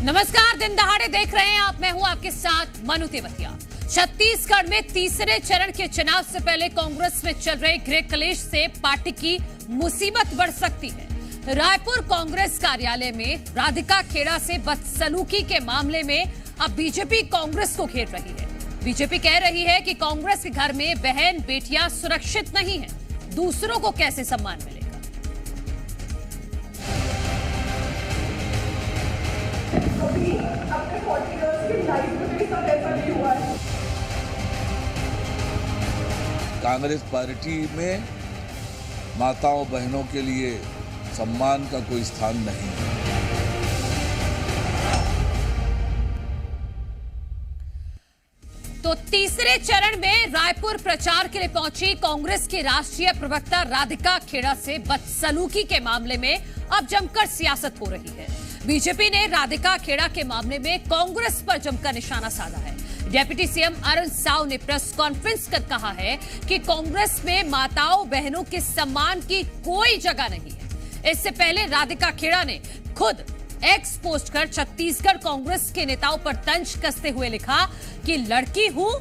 नमस्कार, दिन दहाड़े देख रहे हैं आप। मैं हूं आपके साथ मनु तेवतिया। छत्तीसगढ़ में तीसरे चरण के चुनाव से पहले कांग्रेस में चल रहे गृह कलेश से पार्टी की मुसीबत बढ़ सकती है। रायपुर कांग्रेस कार्यालय में राधिका खेड़ा से बदसलूकी के मामले में अब बीजेपी कांग्रेस को घेर रही है। बीजेपी कह रही है कि कांग्रेस के घर में बहन बेटियां सुरक्षित नहीं है, दूसरों को कैसे सम्मान मिलेगा। अपने 40 इयर्स की लाइफ में मेरे साथ ऐसा नहीं हुआ है। कांग्रेस पार्टी में माताओं बहनों के लिए सम्मान का कोई स्थान नहीं है। तो तीसरे चरण में रायपुर प्रचार के लिए पहुंची कांग्रेस की राष्ट्रीय प्रवक्ता राधिका खेड़ा से बदसलूकी के मामले में अब जमकर सियासत हो रही है। बीजेपी ने राधिका खेड़ा के मामले में कांग्रेस पर जमकर निशाना साधा है। डिप्टी सीएम अरुण साव ने प्रेस कॉन्फ्रेंस कर कहा है कि कांग्रेस में माताओं बहनों के सम्मान की कोई जगह नहीं है। इससे पहले राधिका खेड़ा ने खुद एक्स पोस्ट कर छत्तीसगढ़ कांग्रेस के नेताओं पर तंज कसते हुए लिखा कि लड़की हूं,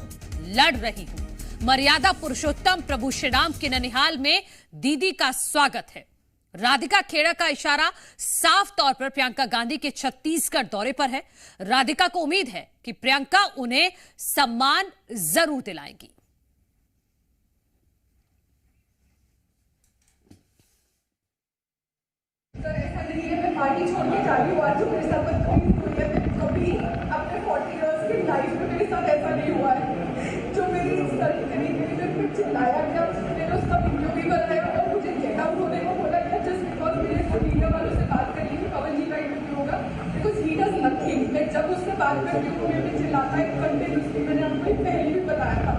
लड़ रही हूं। मर्यादा पुरुषोत्तम प्रभु श्री राम के ननिहाल में दीदी का स्वागत है। राधिका खेड़ा का इशारा साफ तौर पर प्रियंका गांधी के छत्तीसगढ़ दौरे पर है। राधिका को उम्मीद है कि प्रियंका उन्हें सम्मान जरूर दिलाएंगी। सर, ऐसा नहीं है मैं पार्टी छोड़ के जा रही हूँ। आज जो मेरे साथ बदतमीजी हुई है, कभी अपने 40 इयर्स की लाइफ में मेरे साथ ऐसा नहीं हुआ है। जो मेरी इंसल्ट करी गई, जो मुझे चिल्लाया गया, मैंने उसका वीडियो भी बनाया और मुझे गेट आउट होने को बोला गया जस्ट बिकॉज मेरे मीडिया वालों से बात कर ली कि पवन जी का इंटरव्यू होगा, बिकॉज ही डज नथिंग। मैं जब उससे बात कर रही हूँ मुझे चिल्लाता है कंटिन्यूसली। मैंने आपको पहले भी बताया था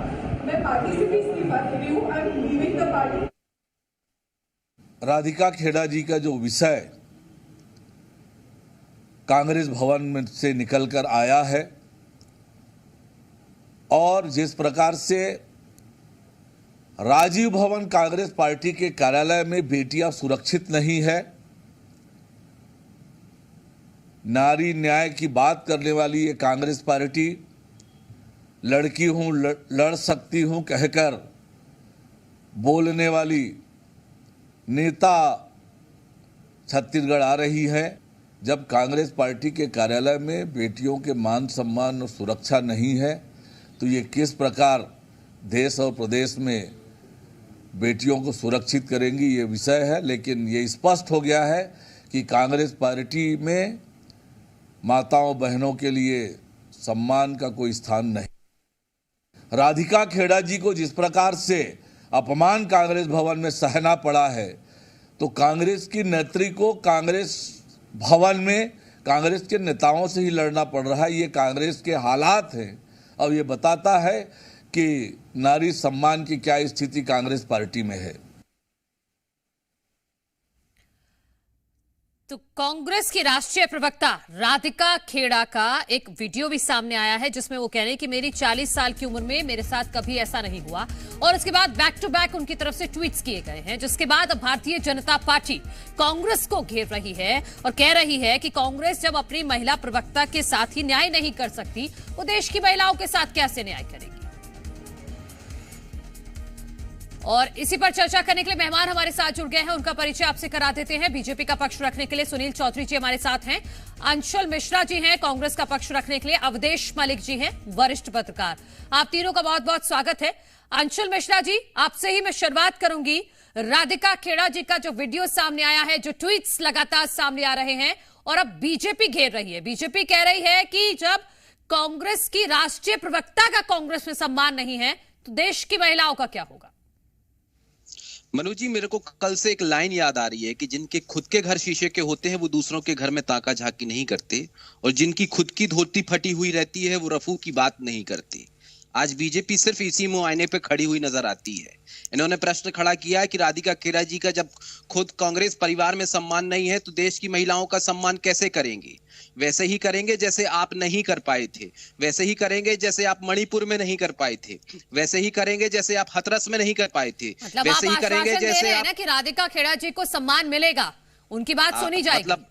मैं पार्टी से भी इस्तीफा दे रही हूँ। I am leaving the party. Radhika Khera ji का जो विषय कांग्रेस भवन में से निकलकर आया है और जिस प्रकार से राजीव भवन कांग्रेस पार्टी के कार्यालय में बेटियां सुरक्षित नहीं है, नारी न्याय की बात करने वाली ये कांग्रेस पार्टी लड़की हूं, लड़ सकती हूं कहकर बोलने वाली नेता छत्तीसगढ़ आ रही है। जब कांग्रेस पार्टी के कार्यालय में बेटियों के मान सम्मान और सुरक्षा नहीं है तो ये किस प्रकार देश और प्रदेश में बेटियों को सुरक्षित करेंगी, ये विषय है। लेकिन ये स्पष्ट हो गया है कि कांग्रेस पार्टी में माताओं बहनों के लिए सम्मान का कोई स्थान नहीं। राधिका खेड़ा जी को जिस प्रकार से अपमान कांग्रेस भवन में सहना पड़ा है तो कांग्रेस की नेत्री को कांग्रेस भवन में कांग्रेस के नेताओं से ही लड़ना पड़ रहा है। ये कांग्रेस के हालात हैं। अब ये बताता है कि नारी सम्मान की क्या स्थिति कांग्रेस पार्टी में है। तो कांग्रेस की राष्ट्रीय प्रवक्ता राधिका खेड़ा का एक वीडियो भी सामने आया है जिसमें वो कह रहे हैं कि मेरी 40 साल की उम्र में मेरे साथ कभी ऐसा नहीं हुआ। और उसके बाद बैक टू बैक उनकी तरफ से ट्वीट्स किए गए हैं, जिसके बाद अब भारतीय जनता पार्टी कांग्रेस को घेर रही है और कह रही है कि कांग्रेस जब अपनी महिला प्रवक्ता के साथ ही न्याय नहीं कर सकती, वो देश की महिलाओं के साथ कैसे न्याय करेगी। और इसी पर चर्चा करने के लिए मेहमान हमारे साथ जुड़ गए हैं, उनका परिचय आपसे करा देते हैं। बीजेपी का पक्ष रखने के लिए सुनील चौधरी जी हमारे साथ हैं, अंशुल मिश्रा जी हैं कांग्रेस का पक्ष रखने के लिए, अवधेश मलिक जी हैं वरिष्ठ पत्रकार। आप तीनों का बहुत बहुत स्वागत है। अंशुल मिश्रा जी, आपसे ही मैं शुरुआत करूंगी। राधिका खेड़ा जी का जो वीडियो सामने आया है, जो ट्वीट्स लगातार सामने आ रहे हैं और अब बीजेपी घेर रही है। बीजेपी कह रही है कि जब कांग्रेस की राष्ट्रीय प्रवक्ता का कांग्रेस में सम्मान नहीं है तो देश की महिलाओं का क्या होगा। मनु जी, मेरे को कल से एक लाइन याद आ रही है कि जिनके खुद के घर शीशे के होते हैं वो दूसरों के घर में ताका झाकी नहीं करते, और जिनकी खुद की धोती फटी हुई रहती है वो रफू की बात नहीं करते। आज बीजेपी सिर्फ इसी मुआयने पे खड़ी हुई नजर आती है। इन्होंने प्रश्न खड़ा किया है कि राधिका खेड़ा जी का जब खुद कांग्रेस परिवार में सम्मान नहीं है तो देश की महिलाओं का सम्मान कैसे करेंगे। वैसे ही करेंगे जैसे आप नहीं कर पाए थे, वैसे ही करेंगे जैसे आप मणिपुर में नहीं कर पाए थे, वैसे ही करेंगे जैसे आप हाथरस में नहीं कर पाए थे, मतलब वैसे ही करेंगे जैसे आप कि राधिका खेड़ा जी को सम्मान मिलेगा, उनकी बात सुनी जाएगी।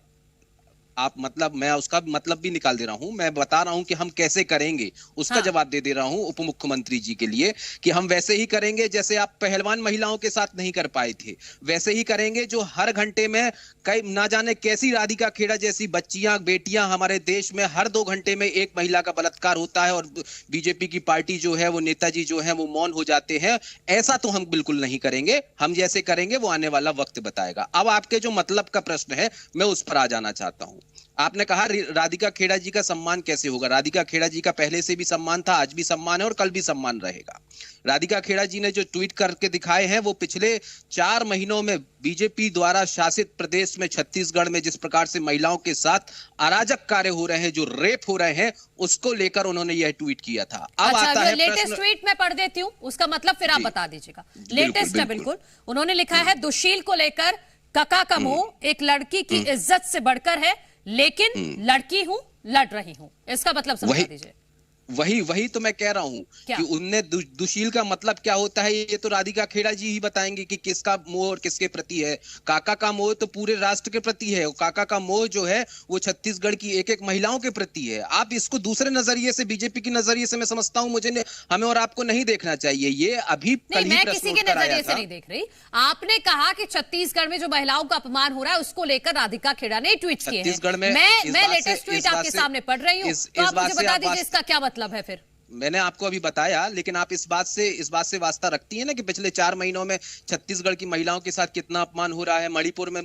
आप मतलब मैं उसका मतलब भी निकाल दे रहा हूं, मैं बता रहा हूं कि हम कैसे करेंगे उसका जवाब दे रहा हूं उप मुख्यमंत्री जी के लिए कि हम वैसे ही करेंगे जैसे आप पहलवान महिलाओं के साथ नहीं कर पाए थे, वैसे ही करेंगे जो हर घंटे में कई ना जाने कैसी राधिका खेड़ा जैसी बच्चियां बेटियां हमारे देश में हर 2 घंटे में एक महिला का बलात्कार होता है और बीजेपी की पार्टी जो है वो नेताजी जो है वो मौन हो जाते हैं। ऐसा तो हम बिल्कुल नहीं करेंगे, हम जैसे करेंगे वो आने वाला वक्त बताएगा। अब आपके जो मतलब का प्रश्न है मैं उस पर आ जाना चाहता हूं। आपने कहा राधिका खेड़ा जी का सम्मान कैसे होगा। राधिका खेड़ा जी का पहले से भी सम्मान था, आज भी सम्मान है और कल भी सम्मान रहेगा। राधिका खेड़ा जी ने जो ट्वीट करके दिखाए हैं वो पिछले 4 महीनों में बीजेपी द्वारा शासित प्रदेश में छत्तीसगढ़ में जिस प्रकार से महिलाओं के साथ अराजक कार्य हो रहे हैं, जो रेप हो रहे हैं, उसको लेकर उन्होंने यह ट्वीट किया था। अब आता है लेटेस्ट ट्वीट मैं पढ़ देती हूँ, उसका मतलब फिर आप बता दीजिएगा। लेटेस्ट है बिल्कुल। उन्होंने लिखा है दुशील को लेकर कका का मोह एक लड़की की इज्जत से बढ़कर है, लेकिन लड़की हूं, लड़ रही हूं। इसका मतलब समझा दीजिए। वही तो मैं कह रहा हूं कि उनने दुशील का मतलब क्या होता है ये तो राधिका खेड़ा जी ही बताएंगे कि किसका मोह और किसके प्रति है। काका का मोह तो पूरे राष्ट्र के प्रति है, और काका का मोह जो है वो छत्तीसगढ़ की एक एक महिलाओं के प्रति है। आप इसको दूसरे नजरिए से, बीजेपी के नजरिए से मैं समझता हूं, मुझे हमें और आपको नहीं देखना चाहिए। ये अभी कल ही किसी के नजरिए से नहीं देख रही। आपने कहा कि छत्तीसगढ़ में जो महिलाओं का अपमान हो रहा है उसको लेकर राधिका खेड़ा ने ट्वीट किए हैं। छत्तीसगढ़ में मैं लेटेस्ट ट्वीट आपके सामने पढ़ रही हूँ, तो आप मुझे बता दीजिए इसका क्या मतलब है। फिर मैंने आपको अभी बताया, लेकिन आप इस बात से वास्ता रखती है ना कि पिछले 4 महीनों में छत्तीसगढ़ की महिलाओं के साथ कितना अपमान हो रहा है, मणिपुर में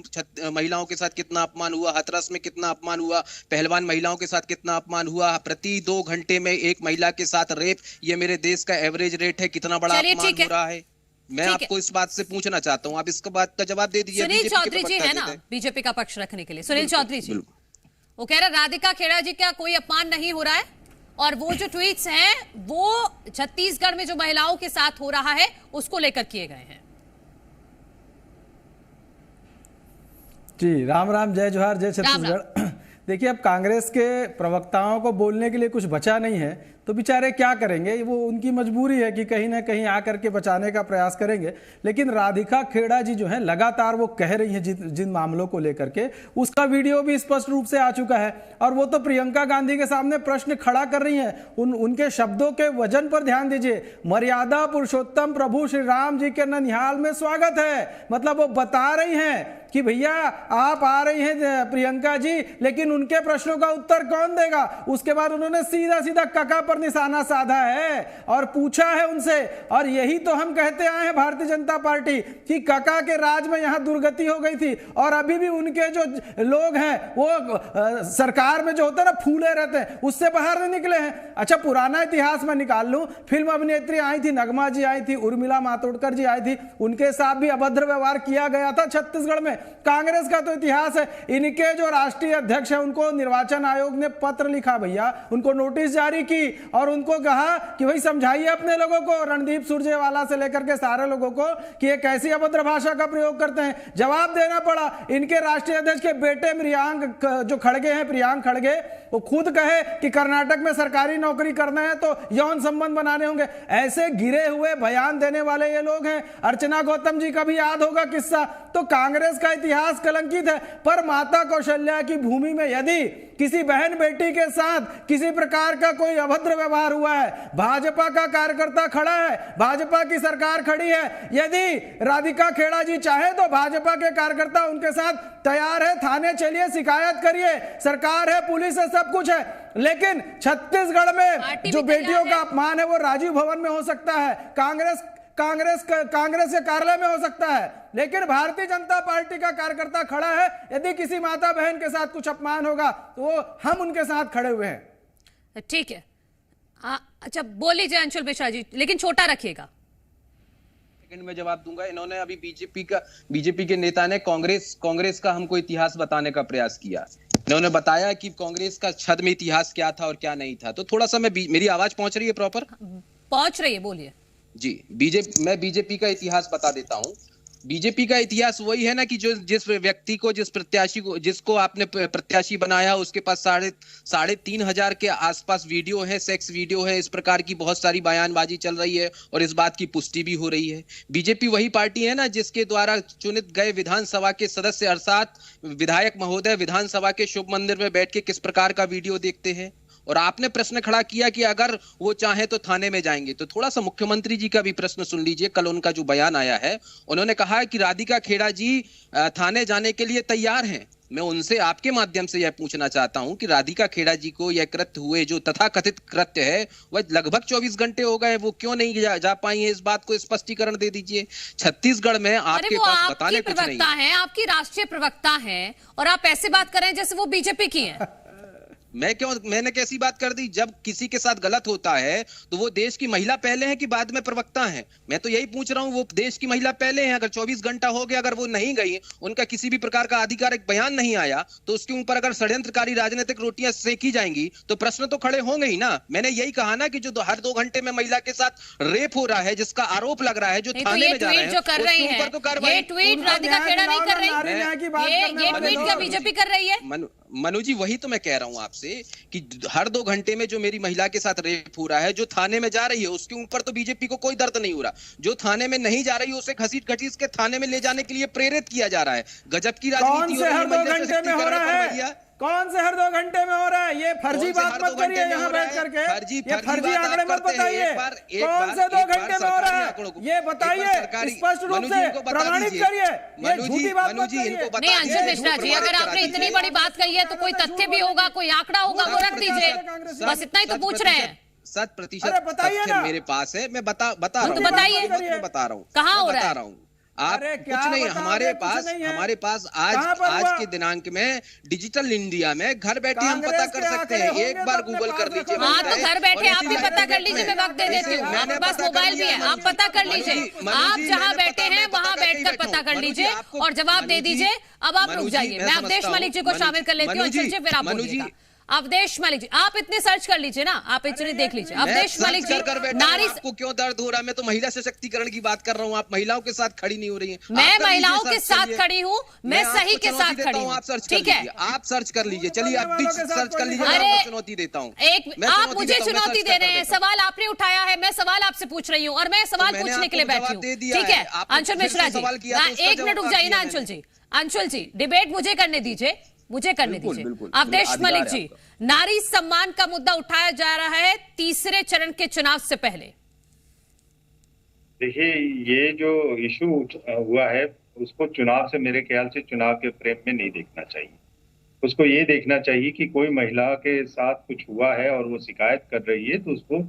महिलाओं के साथ कितना अपमान हुआ, हाथरस में कितना अपमान हुआ, पहलवान महिलाओं के साथ कितना अपमान हुआ, प्रति 2 घंटे में एक महिला के साथ रेप, ये मेरे देश का एवरेज रेट है। कितना बड़ा अपमान हो रहा है, मैं आपको इस बात से पूछना चाहता हूँ। आप इसका बात का जवाब दे दीजिए। सुनील चौधरी जी है ना बीजेपी का पक्ष रखने के लिए। सुनील चौधरी जी वो कह रहे राधिका खेड़ा जी का कोई अपमान नहीं हो रहा है, और वो जो ट्वीट्स हैं वो छत्तीसगढ़ में जो महिलाओं के साथ हो रहा है उसको लेकर किए गए हैं। जी राम राम, जय जोहार, जय छत्तीसगढ़। देखिए अब कांग्रेस के प्रवक्ताओं को बोलने के लिए कुछ बचा नहीं है, तो बेचारे क्या करेंगे, वो उनकी मजबूरी है कि कहीं ना कहीं आकर के बचाने का प्रयास करेंगे। लेकिन राधिका खेड़ा जी जो है लगातार वो कह रही हैं जिन मामलों को लेकर के, उसका वीडियो भी स्पष्ट रूप से आ चुका है, और वो तो प्रियंका गांधी के सामने प्रश्न खड़ा कर रही हैं। उनके शब्दों के वजन पर ध्यान दीजिए। मर्यादा पुरुषोत्तम प्रभु श्री राम जी के ननिहाल में स्वागत है। मतलब वो बता रही हैं कि भैया आप आ रही हैं प्रियंका जी, लेकिन उनके प्रश्नों का उत्तर कौन देगा। उसके बाद उन्होंने सीधा सीधा कका पर निशाना साधा है और पूछा है उनसे। और यही तो हम कहते आए हैं भारतीय जनता पार्टी कि कका के राज में यहां दुर्गति हो गई थी, और अभी भी उनके जो लोग हैं वो सरकार में जो होता है ना फूले रहते हैं, उससे बाहर नहीं निकले हैं। अच्छा पुराना इतिहास में निकाल लूं, फिल्म अभिनेत्री आई थी, नगमा जी आई थी, उर्मिला मातोंडकर जी आई थी, उनके साथ भी अभद्र व्यवहार किया गया था छत्तीसगढ़ में। कांग्रेस का तो इतिहास है। इनके जो राष्ट्रीय अध्यक्ष है उनको निर्वाचन आयोग ने पत्र लिखा भैया, उनको नोटिस जारी की और उनको कहा कि भाई समझाइए अपने लोगों को, रणदीप सुरजेवाला से लेकर के सारे लोगों को, कि ये कैसी अभद्र भाषा का प्रयोग करते हैं। जवाब देना पड़ा। इनके राष्ट्रीय अध्यक्ष के बेटे प्रियांक जो खड़गे हैं, प्रियांक खड़गे, वो खुद कहे कि कर्नाटक में सरकारी नौकरी करना है तो यौन संबंध बनाने होंगे। ऐसे गिरे हुए बयान देने वाले ये लोग हैं। अर्चना गौतम जी का भी याद होगा किस्सा। तो कांग्रेस का इतिहास कलंकित है। पर माता कौशल्या की भूमि में यदि किसी बहन बेटी के साथ किसी प्रकार का कोई अभद्र व्यवहार हुआ है, भाजपा का कार्यकर्ता खड़ा है, भाजपा की सरकार खड़ी है, यदि राधिका खेड़ा जी चाहे तो भाजपा के कार्यकर्ता उनके साथ तैयार है, थाने चलिए, शिकायत करिए, सरकार है, पुलिस है, सब कुछ है। लेकिन छत्तीसगढ़ में जो बेटियों का अपमान है वो राजीव भवन में हो सकता है, कांग्रेस के कार्यालय में हो सकता है, लेकिन भारतीय जनता पार्टी का कार्यकर्ता खड़ा है। यदि किसी माता बहन के साथ कुछ अपमान होगा तो वो हम उनके साथ खड़े हुए हैं। ठीक है। अच्छा बोल लीजिए अंशुल मिश्रा जी, लेकिन छोटा रखिएगा। सेकंड में जवाब दूंगा। इन्होंने अभी बीजेपी के नेता ने कांग्रेस का हमको इतिहास बताने का प्रयास किया। इन्होंने बताया कि कांग्रेस का छद में इतिहास क्या था और क्या नहीं था। तो थोड़ा सा मेरी आवाज पहुंच रही है? प्रॉपर पहुंच रही है, बोलिए। जी, मैं बीजेपी का इतिहास बता देता हूं। बीजेपी का इतिहास वही है ना कि जो जिस व्यक्ति को, जिस प्रत्याशी को, जिसको आपने प्रत्याशी बनाया, उसके पास 3,500 के आसपास वीडियो है, सेक्स वीडियो है, इस प्रकार की बहुत सारी बयानबाजी चल रही है और इस बात की पुष्टि भी हो रही है। बीजेपी वही पार्टी है ना जिसके द्वारा चुनित गए विधानसभा के सदस्य अर्थात विधायक महोदय विधानसभा के शुभ मंदिर में बैठ के किस प्रकार का वीडियो देखते हैं। और आपने प्रश्न खड़ा किया कि अगर वो चाहे तो थाने में जाएंगे, तो थोड़ा सा मुख्यमंत्री जी का भी प्रश्न सुन लीजिए। कल उनका जो बयान आया है, उन्होंने कहा है कि राधिका खेड़ा जी थाने जाने के लिए तैयार हैं। मैं उनसे आपके माध्यम से यह पूछना चाहता हूं कि राधिका खेड़ा जी को यह कृत्य हुए, जो तथाकथित कृत्य है, वह लगभग 24 घंटे हो गए, वो क्यों नहीं जा पाई है? इस बात को स्पष्टीकरण दे दीजिए। छत्तीसगढ़ में आपके पास बताने कुछ नहीं है। आपकी राष्ट्रीय प्रवक्ता है और आप ऐसे बात कर रहे हैं जैसे वो बीजेपी की है। मैंने कैसी बात कर दी? जब किसी के साथ गलत होता है तो वो देश की महिला पहले है कि बाद में प्रवक्ता है? मैं तो यही पूछ रहा हूं, वो देश की महिला पहले है। अगर 24 घंटा हो गया, अगर वो नहीं गई, उनका किसी भी प्रकार का आधिकारिक बयान नहीं आया, तो उसके ऊपर अगर षड्यंत्रकारी राजनीतिक रोटियां सेकी जाएंगी तो प्रश्न तो खड़े होंगे ही ना। मैंने यही कहा ना कि जो हर 2 घंटे में महिला के साथ रेप हो रहा है, जिसका आरोप लग रहा है, जो थाने में जा रहे हैं, उसके ऊपर तो कार्रवाई। ये ट्वीट राधिका खेड़ा नहीं कर रही, ये ट्वीट क्या बीजेपी कर रही है? मनु जी, वही तो मैं कह रहा हूं आपसे कि हर 2 घंटे में जो मेरी महिला के साथ रेप हो रहा है, जो थाने में जा रही है, उसके ऊपर तो बीजेपी को कोई दर्द नहीं हो रहा। जो थाने में नहीं जा रही है, उसे घसीट घसीट के थाने में ले जाने के लिए प्रेरित किया जा रहा है। गजब की राजनीति हो रही है। हर 2 घंटे में हो रहा है? कौन से हर 2 घंटे में हो रहा है? ये फर्जी बात मत करिए यहाँ बैठ करके, ये फर्जी आंकड़े मत बताइए। कौन से 2 घंटे में हो रहा है ये बताइए, स्पष्ट रूप से प्रमाणित करिए। ये झूठी बात मत करिए। नहीं अंशुल मिश्रा जी, अगर आपने इतनी बड़ी बात कही है तो कोई तथ्य भी होगा, कोई आंकड़ा होगा, वो रख दीजिए। बस इतना ही तो पूछ रहे हैं। 100% तथ्य मेरे पास है, मैं बता रहा हूँ। बता रहा हूँ कहाँ हो रहा है? आप कुछ नहीं, हमारे पास आज के दिनांक में डिजिटल इंडिया में घर बैठे हम पता कर सकते हैं। एक बार गूगल कर लीजिए। हाँ तो घर बैठे आप भी पता कर लीजिए, मैं वक्त दे देती हूँ। आपके पास मोबाइल भी है, आप पता कर लीजिए। आप जहाँ बैठे हैं वहाँ बैठकर पता कर लीजिए और जवाब दे दीजिए। अब आप रुक जाइए, मैं अवधेश मलिक जी को शामिल कर लेती हूँ। अंचल जी फिर आप बोलिएगा। अवधेश मलिक जी, आप इतने सर्च कर लीजिए ना, आप इतने देख लीजिए। अवधेश मलिक जी, नारी आपको क्यों दर्द हो रहा है? मैं तो महिला सशक्तिकरण की बात कर रहा हूँ, आप महिलाओं के साथ खड़ी नहीं हो रही हैं। मैं महिलाओं के साथ खड़ी हूँ, मैं सही के साथ खड़ी हूँ। आप सर्च ठीक है, आप सर्च कर लीजिए। चलिए आप भी सर्च कर लीजिए। अरे चुनौती देता हूँ। आप मुझे चुनौती दे रहे हैं, सवाल आपने उठाया है, मैं सवाल आपसे पूछ रही हूँ और मैं सवाल पूछने के लिए बैठी हूँ। ठीक है अंशुल मिश्रा जी, 1 मिनट रुक जाइए ना अंशुल जी। अंशुल जी, डिबेट मुझे करने दीजिए, मुझे करने दीजिए। अवधेश मलिक जी, नारी सम्मान का मुद्दा उठाया जा रहा है तीसरे चरण के चुनाव से पहले। देखिए, ये जो इशू हुआ है उसको चुनाव से, मेरे ख्याल से चुनाव के फ्रेम में नहीं देखना चाहिए। उसको ये देखना चाहिए कि कोई महिला के साथ कुछ हुआ है और वो शिकायत कर रही है, तो उसको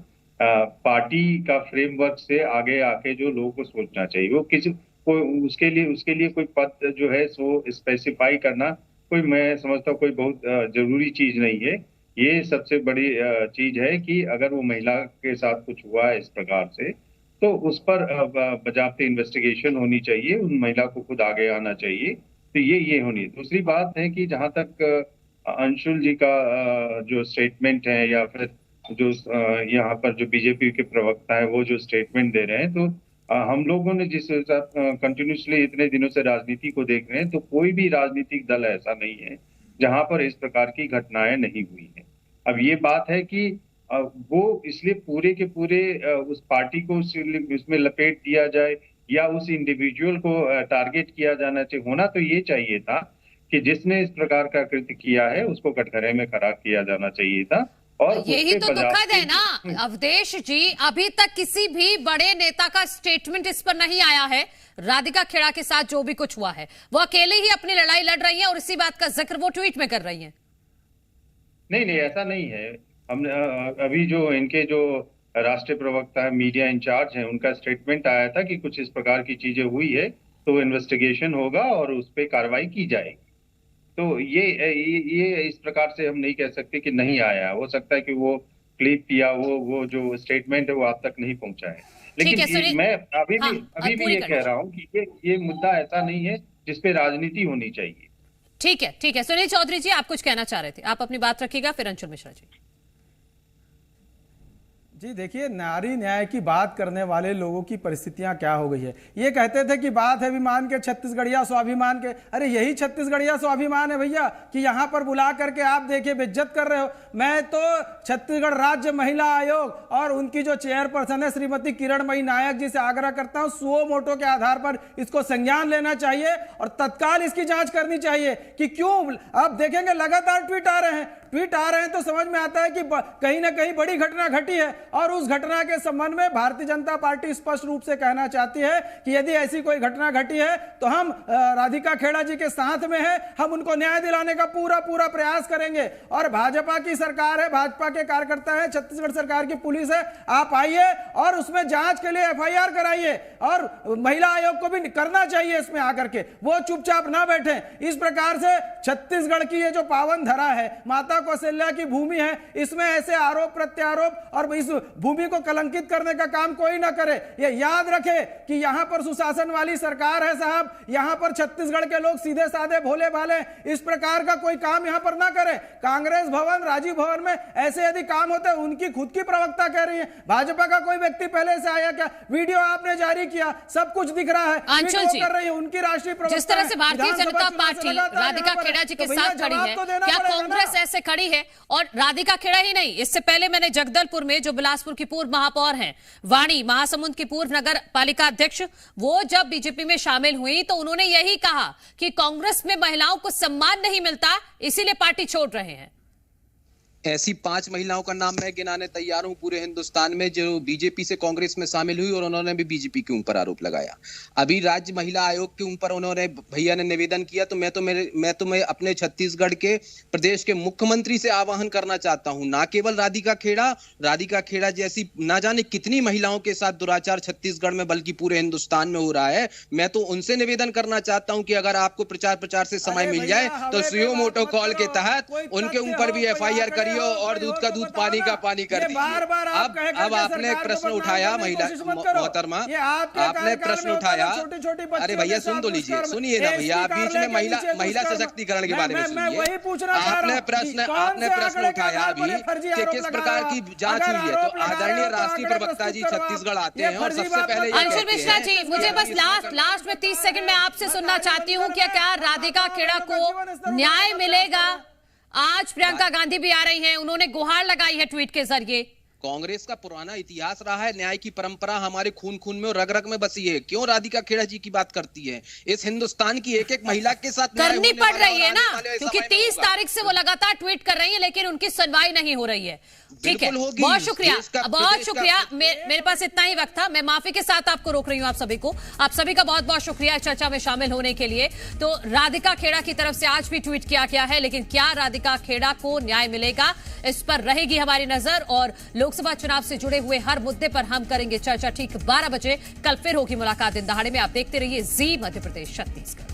पार्टी का फ्रेमवर्क से आगे आके जो लोगों को सोचना चाहिए। वो किसी को उसके लिए कोई पद जो है सो स्पेसिफाई करना कोई, मैं समझता हूँ कोई बहुत जरूरी चीज नहीं है। ये सबसे बड़ी चीज है कि अगर वो महिला के साथ कुछ हुआ है इस प्रकार से, तो उस पर बाकायदा इन्वेस्टिगेशन होनी चाहिए, उन महिला को खुद आगे आना चाहिए। तो ये होनी। दूसरी बात है कि जहां तक अंशुल जी का जो स्टेटमेंट है, या फिर जो यहाँ पर जो बीजेपी के प्रवक्ता है वो जो स्टेटमेंट दे रहे हैं, तो हम लोगों ने जिस कंटिन्यूसली इतने दिनों से राजनीति को देख रहे हैं, तो कोई भी राजनीतिक दल ऐसा नहीं है जहां पर इस प्रकार की घटनाएं नहीं हुई हैं। अब ये बात है कि वो इसलिए पूरे के पूरे उस पार्टी को उसमें लपेट दिया जाए या उस इंडिविजुअल को टारगेट किया जाना चाहिए। होना तो ये चाहिए था कि जिसने इस प्रकार का कृत्य किया है उसको कटघरे में खड़ा किया जाना चाहिए था। और यही तो दुखद है ना अवधेश जी, अभी तक किसी भी बड़े नेता का स्टेटमेंट इस पर नहीं आया है। राधिका खेड़ा के साथ जो भी कुछ हुआ है, वो अकेले ही अपनी लड़ाई लड़ रही है और इसी बात का जिक्र वो ट्वीट में कर रही है। नहीं, ऐसा नहीं है। हमने अभी जो इनके जो राष्ट्रीय प्रवक्ता है, मीडिया इंचार्ज हैं, उनका स्टेटमेंट आया था कि कुछ इस प्रकार की चीजें हुई है तो इन्वेस्टिगेशन होगा और उस पर कार्रवाई की जाएगी। तो ये इस प्रकार से हम नहीं कह सकते कि नहीं आया। हो सकता है कि वो क्लिप या वो जो स्टेटमेंट है वो आप तक नहीं पहुंचा है। लेकिन मैं अभी भी ये कह रहा हूँ कि ये मुद्दा ऐसा नहीं है जिसपे राजनीति होनी चाहिए। ठीक है सुनील चौधरी जी, आप कुछ कहना चाह रहे थे, आप अपनी बात रखिएगा, फिर अंशुल मिश्रा जी। जी देखिए, नारी न्याय की बात करने वाले लोगों की परिस्थितियां क्या हो गई है। ये कहते थे कि बात है विमान के छत्तीसगढ़िया स्वाभिमान के। अरे यही छत्तीसगढ़िया स्वाभिमान है भैया कि यहां पर बुला करके आप देखिए बेइज्जत कर रहे हो। मैं तो छत्तीसगढ़ राज्य महिला आयोग और उनकी जो चेयरपर्सन है श्रीमती किरणमयी नायक जी से आग्रह करता हूं, सुओ मोटो के आधार पर इसको संज्ञान लेना चाहिए और तत्काल इसकी जांच करनी चाहिए कि क्यों। आप देखेंगे लगातार ट्वीट आ रहे हैं तो समझ में आता है कि कहीं ना कहीं बड़ी घटना घटी है और उस घटना के संबंध में भारतीय जनता पार्टी स्पष्ट रूप से कहना चाहती है कि यदि ऐसी कोई घटना घटी है तो हम राधिका खेड़ा जी के साथ में हैं, हम उनको न्याय दिलाने का पूरा प्रयास करेंगे। और भाजपा की सरकार है, भाजपा के कार्यकर्ता है, छत्तीसगढ़ सरकार की पुलिस है, आप आइए और उसमें जांच के लिए एफआईआर कराइए और महिला आयोग को भी करना चाहिए इसमें आकर के, वो चुपचाप ना बैठे। इस प्रकार से छत्तीसगढ़ की ये जो पावन धरा है, माता कौशल्या की भूमि है, इसमें ऐसे आरोप प्रत्यारोप और इस भूमि को कलंकित करने का काम कोई ना करे। ये याद रखे कि यहां पर सुशासन वाली सरकार है साहब, यहां पर छत्तीसगढ़ के लोग सीधे साधे भोले भाले इस प्रकार का कोई काम यहां पर ना करे। कांग्रेस भवन, राजीव भवन में ऐसे यदि काम होते, उनकी खुद की प्रवक्ता कह रही है, भाजपा का कोई व्यक्ति पहले से आया क्या? वीडियो आपने जारी किया, सब कुछ दिख रहा है, अंशुल जी कर रही है उनकी राष्ट्रीय प्रवक्ता। जिस तरह से भारतीय जनता पार्टी राधिका खेड़ा जी के साथ खड़ी है, क्या कांग्रेस ऐसे खड़ी है? और राधिका खेड़ा ही नहीं, इससे पहले मैंने जगदलपुर में जो बिलासपुर की पूर्व महापौर हैं वाणी, महासमुंद की पूर्व नगर पालिका अध्यक्ष, वो जब बीजेपी में शामिल हुई तो उन्होंने यही कहा कि कांग्रेस में महिलाओं को सम्मान नहीं मिलता, इसीलिए पार्टी छोड़ रहे हैं। ऐसी 5 महिलाओं का नाम मैं गिनाने तैयार हूं पूरे हिंदुस्तान में जो बीजेपी से कांग्रेस में शामिल हुई और उन्होंने भी बीजेपी के ऊपर आरोप लगाया। अभी राज्य महिला आयोग के ऊपर उन्होंने भैया ने निवेदन किया, तो मैं अपने छत्तीसगढ़ के प्रदेश के मुख्यमंत्री से आह्वान करना चाहता हूं, ना केवल राधिका खेड़ा जैसी ना जाने कितनी महिलाओं के साथ दुराचार छत्तीसगढ़ में बल्कि पूरे हिंदुस्तान में हो रहा है। मैं तो उनसे निवेदन करना चाहता हूं कि अगर आपको प्रचार से समय मिल जाए तो सुओ मोटो कॉल के तहत उनके ऊपर भी एफआईआर और दूध का दूध पानी का पानी कर दीजिए। अब आपने एक प्रश्न उठाया महिला मोहतरमा, आपने प्रश्न उठाया, अरे भैया सुन तो लीजिए, सुनिए ना भैया, आप बीच में महिला सशक्तिकरण के बारे में सुनिए। आपने प्रश्न उठाया अभी कि किस प्रकार की जांच हुई है, तो आदरणीय राष्ट्रीय प्रवक्ता जी छत्तीसगढ़ आते हैं और सबसे पहले अंशुल मिश्रा जी, मुझे बस लास्ट में 30 सेकंड में आपसे सुनना चाहती हूँ, क्या राधिका खेड़ा को न्याय मिलेगा? आज प्रियंका गांधी भी आ रही हैं, उन्होंने गुहार लगाई है ट्वीट के जरिए। कांग्रेस का पुराना इतिहास रहा है, न्याय की परंपरा हमारे खून खून में और रग रग में बसी है। क्यों राधिका खेड़ा जी की बात करती है? इस हिंदुस्तान की एक एक महिला के साथ करनी पड़ रही है ना, क्योंकि 30 तारीख से वो लगातार ट्वीट कर रही है लेकिन उनकी सुनवाई नहीं हो रही है। ठीक है, बहुत शुक्रिया। मेरे पास इतना ही वक्त था, मैं माफी के साथ आपको रोक रही हूँ। आप सभी का बहुत बहुत शुक्रिया चर्चा में शामिल होने के लिए। तो राधिका खेड़ा की तरफ से आज भी ट्वीट किया गया है, लेकिन क्या राधिका खेड़ा को न्याय मिलेगा, इस पर रहेगी हमारी नजर। और लोकसभा चुनाव से जुड़े हुए हर मुद्दे पर हम करेंगे चर्चा। ठीक 12 बजे कल फिर होगी मुलाकात दिन दहाड़े में। आप देखते रहिए जी मध्य प्रदेश छत्तीसगढ़।